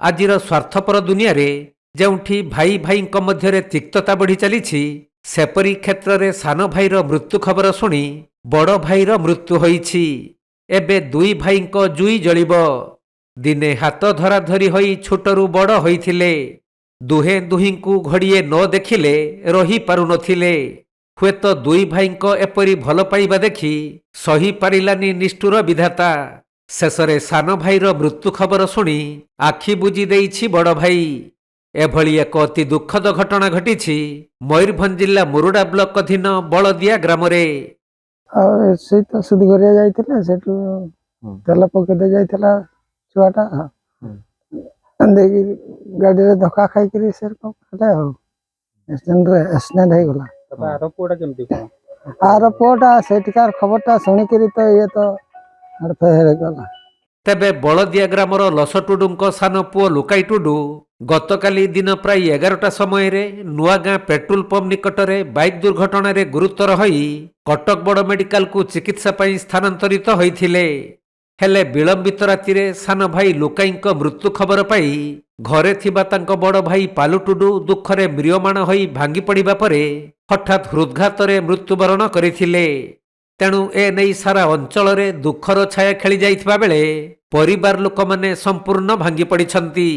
ଆଜିର ସ୍ୱାର୍ଥପର ଦୁନିଆରେ ଯେଉଁଠି ଭାଇ ଭାଇଙ୍କ ମଧ୍ୟରେ ତିକ୍ତତା ବଢ଼ି ଚାଲିଛି, ସେପରି କ୍ଷେତ୍ରରେ ସାନ ଭାଇର ମୃତ୍ୟୁ ଖବର ଶୁଣି ବଡ଼ ଭାଇର ମୃତ୍ୟୁ ହୋଇଛି। ଏବେ ଦୁଇ ଭାଇଙ୍କ ଜୁଇ ଜଳିବ। ଦିନେ ହାତ ଧରାଧରି ହୋଇ ଛୋଟରୁ ବଡ଼ ହୋଇଥିଲେ। ଦୁହେଁ ଦୁହିଁଙ୍କୁ ଘଡ଼ିଏ ନ ଦେଖିଲେ ରହିପାରୁନଥିଲେ। ହୁଏତ ଦୁଇ ଭାଇଙ୍କ ଏପରି ଭଲ ପାଇବା ଦେଖି ସହିପାରିଲାନି ନିଷ୍ଠୁର ବିଧାତା। ଶେଷରେ ସାନ ଭାଇର ମୃତ୍ୟୁ ଖବର ଶୁଣି ଆଖି ବୁଜି ଦେଇଛି ବଡ଼ ଭାଇ। ଏଭଳି ଏକ ଅତି ଦୁଃଖଦ ଘଟଣା ଘଟିଛି ମୟୂରଭଞ୍ଜ ଜିଲ୍ଲା ମୁରୁଡା ବ୍ଲକ ଅଧୀନ ବଳଦିଆ ଗ୍ରାମରେ। ସେଇ ତ ସୁଧି କରିବା ଯାଇଥିଲେ, ସେଠୁ ତେଲ ପକେଇ ଦେଇ ଯାଇଥିଲା ଛୁଆଟା ଦେଇକି ଗାଡିରେ ଧକ୍କା ଖାଇକିରି ସେ ହେଲେ ଆଉ ଆକ୍ସିଡେଣ୍ଟ ହେଇଗଲା। ଆର ପୁଅଟା ସେଠିକାର ଖବରଟା ଶୁଣିକିରି ତ ଇଏ ତ ହେଇଗଲା। ତେବେ ବଳଦିଆ ଗ୍ରାମର ଲସଟୁଡୁଙ୍କ ସାନ ପୁଅ ଲୁକାଇ ଟୁଡୁ ଗତକାଲି ଦିନ ପ୍ରାୟ 11ଟା ସମୟରେ ନୂଆଗାଁ ପେଟ୍ରୋଲ ପମ୍ପ ନିକଟରେ ବାଇକ୍ ଦୁର୍ଘଟଣାରେ ଗୁରୁତର ହୋଇ କଟକ ବଡ଼ ମେଡିକାଲକୁ ଚିକିତ୍ସା ପାଇଁ ସ୍ଥାନାନ୍ତରିତ ହୋଇଥିଲେ। ହେଲେ ବିଳମ୍ବିତ ରାତିରେ ସାନ ଭାଇ ଲୁକାଇଙ୍କ ମୃତ୍ୟୁ ଖବର ପାଇ ଘରେ ଥିବା ତାଙ୍କ ବଡ଼ ଭାଇ ପାଲୁ ଟୁଡୁ ଦୁଃଖରେ ମ୍ରିୟମାଣ ହୋଇ ଭାଙ୍ଗି ପଡ଼ିବା ପରେ ହଠାତ୍ ହୃଦ୍ଘାତରେ ମୃତ୍ୟୁବରଣ କରିଥିଲେ। ତେଣୁ ଏ ନେଇ ସାରା ଅଞ୍ଚଳରେ ଦୁଃଖର ଛାୟା ଖେଳି ଯାଇଥିବା ବେଳେ ପରିବାର ଲୋକମାନେ ସମ୍ପୂର୍ଣ୍ଣ ଭାଙ୍ଗି ପଡ଼ିଛନ୍ତି।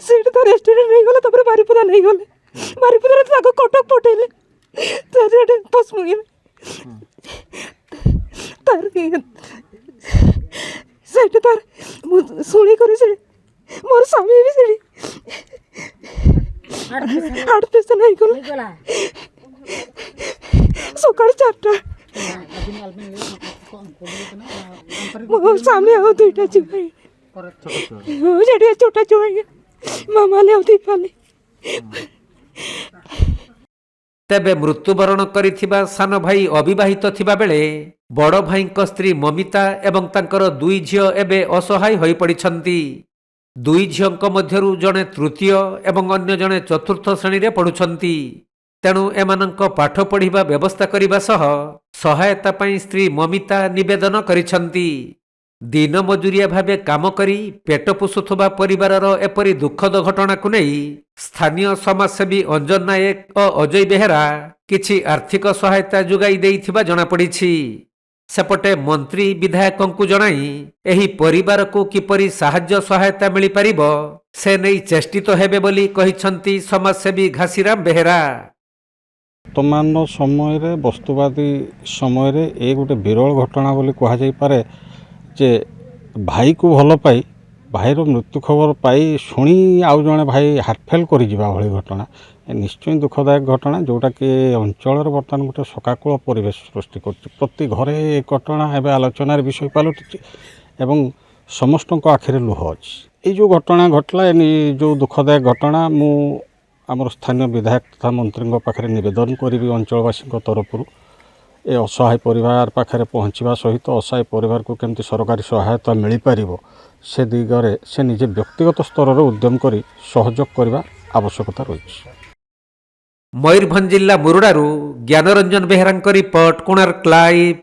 ସେଇଠି ତାର ଆକ୍ସିଡେଣ୍ଟ ହେଇଗଲା। ତାପରେ ବାରିପଦା ନେଇଗଲେ, ବାରିପଦାରେ ତାକୁ କଟକ ପଠେଇଲେ। ସେଇଠି ତାର ମୁଁ ଶୁଣିକରି ସେ ମୋର ସ୍ୱାମୀ ବି ସେଠି ହାର୍ଟ ପେସେଣ୍ଟ ହେଇଗଲା। ସକାଳ 4ଟା ମୋ ସ୍ୱାମୀ ଆଉ 2ଟା ଛୁଆ, ସେଠି ଛୋଟ ଛୁଆ ମାମାଲି ଆଉ ଦୀପାଲି। ତେବେ ମୃତ୍ୟୁବରଣ କରିଥିବା ସାନ ଭାଇ ଅବିବାହିତ ଥିବା ବେଳେ ବଡ଼ ଭାଇଙ୍କ ସ୍ତ୍ରୀ ମମିତା ଏବଂ ତାଙ୍କର 2 ଝିଅ ଏବେ ଅସହାୟ ହୋଇପଡ଼ିଛନ୍ତି। 2 ଝିଅଙ୍କ ମଧ୍ୟରୁ ଜଣେ ତୃତୀୟ ଏବଂ ଅନ୍ୟ ଜଣେ 4ର୍ଥ ଶ୍ରେଣୀରେ ପଢ଼ୁଛନ୍ତି। ତେଣୁ ଏମାନଙ୍କ ପାଠ ପଢ଼ିବା ବ୍ୟବସ୍ଥା କରିବା ସହ ସହାୟତା ପାଇଁ ସ୍ତ୍ରୀ ମମିତା ନିବେଦନ କରିଛନ୍ତି। ଦିନ ମଜୁରିଆ ଭାବେ କାମ କରି ପେଟ ପୋଷୁଥିବା ପରିବାରର ଏପରି ଦୁଃଖଦ ଘଟଣାକୁ ନେଇ ସ୍ଥାନୀୟ ସମାଜସେବୀ ଅଞ୍ଜନ ନାୟକ ଓ ଅଜୟ ବେହେରା କିଛି ଆର୍ଥିକ ସହାୟତା ଯୋଗାଇ ଦେଇଥିବା ଜଣାପଡ଼ିଛି। ସେପଟେ ମନ୍ତ୍ରୀ ବିଧାୟକଙ୍କୁ ଜଣାଇ ଏହି ପରିବାରକୁ କିପରି ସାହାଯ୍ୟ ସହାୟତା ମିଳିପାରିବ ସେ ନେଇ ଚେଷ୍ଟିତ ହେବେ ବୋଲି କହିଛନ୍ତି ସମାଜସେବୀ ଘାସିରାମ ବେହେରା। ବର୍ତ୍ତମାନ ସମୟରେ ବସ୍ତୁବାଦୀ ସମୟରେ ଏ ଗୋଟେ ବିରଳ ଘଟଣା ବୋଲି କୁହାଯାଇପାରେ ଯେ ଭାଇକୁ ଭଲ ପାଇ ଭାଇର ମୃତ୍ୟୁ ଖବର ପାଇ ଶୁଣି ଆଉ ଜଣେ ଭାଇ ହାର୍ଟଫେଲ୍ କରିଯିବା ଭଳି ଘଟଣା ନିଶ୍ଚୟ ଦୁଃଖଦାୟକ ଘଟଣା, ଯେଉଁଟାକି ଅଞ୍ଚଳରେ ବର୍ତ୍ତମାନ ଗୋଟେ ଶୋକାକୁଳ ପରିବେଶ ସୃଷ୍ଟି କରୁଛି। ପ୍ରତି ଘରେ ଏ ଘଟଣା ଏବେ ଆଲୋଚନାର ବିଷୟ ପାଲଟିଛି ଏବଂ ସମସ୍ତଙ୍କ ଆଖିରେ ଲୁହ ଅଛି। ଏଇ ଯେଉଁ ଘଟଣା ଘଟିଲା, ଯେଉଁ ଦୁଃଖଦାୟକ ଘଟଣା, ମୁଁ ଆମର ସ୍ଥାନୀୟ ବିଧାୟକ ତଥା ମନ୍ତ୍ରୀଙ୍କ ପାଖରେ ନିବେଦନ କରିବି ଅଞ୍ଚଳବାସୀଙ୍କ ତରଫରୁ ଏ ଅସହାୟ ପରିବାର ପାଖରେ ପହଞ୍ଚିବା ସହିତ ଅସହାୟ ପରିବାରକୁ କେମିତି ସରକାରୀ ସହାୟତା ମିଳିପାରିବ ସେ ଦିଗରେ ସେ ନିଜେ ବ୍ୟକ୍ତିଗତ ସ୍ତରରେ ଉଦ୍ୟମ କରି ସହଯୋଗ କରିବା ଆବଶ୍ୟକତା ରହିଛି। ମୟୂରଭଞ୍ଜ ଜିଲ୍ଲା ମୁରୁଡାରୁ ଜ୍ଞାନରଞ୍ଜନ ବେହେରାଙ୍କ ରିପୋର୍ଟ, କୋଣାର୍କ ଲାଇଭ୍।